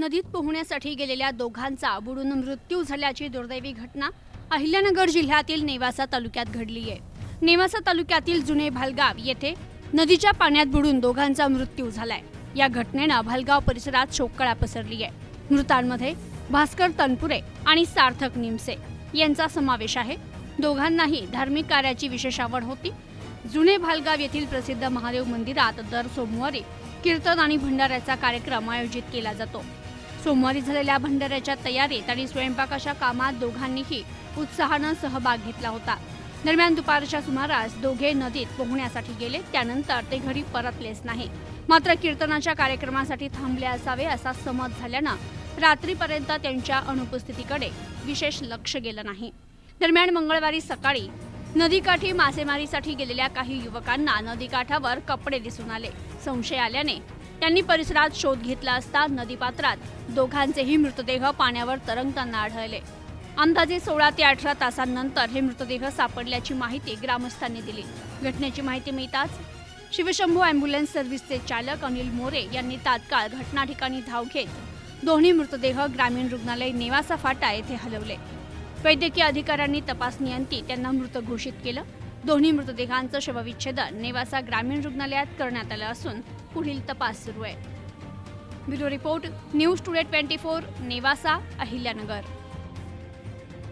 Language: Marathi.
नदीत पोहण्यासाठी गेलेल्या दोघांचा बुडून मृत्यू झाल्याची दुर्दैवी घटना अहिल्यानगर जिल्ह्यातील नेवासा तालुक्यात घडली आहे। नेवासा तालुक्यातील जुने भालगाव येथे नदीच्या पाण्यात बुडून दोघांचा मृत्यू झालाय। या घटनेने भालगाव परिसरात शोककळा पसरली आहे। मृतांमध्ये भास्कर तनपुरे आणि सार्थक निमसे यांचा समावेश आहे। दोघांनाही धार्मिक कार्याची विशेष आवड होती। जुने भालगाव येथील प्रसिद्ध महादेव मंदिरात दर सोमवारी कीर्तन आणि भंडाऱ्याचा कार्यक्रम आयोजित केला जातो। सोमवारी झालेल्या भंडाऱ्याच्या तयारीत आणि स्वयंपाकाच्या कामात दोघांनीही उत्साहाने सहभाग घेतला होता। दरम्यान दुपारच्या सुमारास दोघे नदीत पोहण्यासाठी गेले, त्यानंतर ते घरी परतलेच नाही। मात्र कीर्तनाच्या कार्यक्रमासाठी थांबले असावे असा समज झाल्याने रात्रीपर्यंत त्यांच्या अनुपस्थितीकडे विशेष लक्ष गेलं नाही। दरम्यान मंगळवारी सकाळी नदीकाठी मासेमारीसाठी गेलेल्या काही युवकांना नदीकाठावर कपडे दिसून आले। संशय आल्याने त्यांनी परिसरात शोध घेतला असता नदीपात्रात दोघांचेही मृतदेह पाण्यावर तरंगताना आढळले। अंदाजे 16 ते 18 तासांनंतर हे मृतदेह सापडल्याची माहिती ग्रामस्थांनी दिली। घटनेची माहिती मिळताच शिवशंभू ॲम्ब्युलन्स सर्व्हिसचे चालक अनिल मोरे यांनी तात्काळ घटना ठिकाणी धाव घेत दोन्ही मृतदेह ग्रामीण रुग्णालय नेवासा फाटा येथे हलवले। वैद्यकीय अधिकाऱ्यांनी तपासणीअंती त्यांना मृत घोषित केलं। दोन्ही मृतदेहांचं शवविच्छेदन नेवासा ग्रामीण रुग्णालयात करण्यात आलं असून पुढील तपास सुरू आहे। Bureau report, news today 24, Nevasa, Ahilyanagar.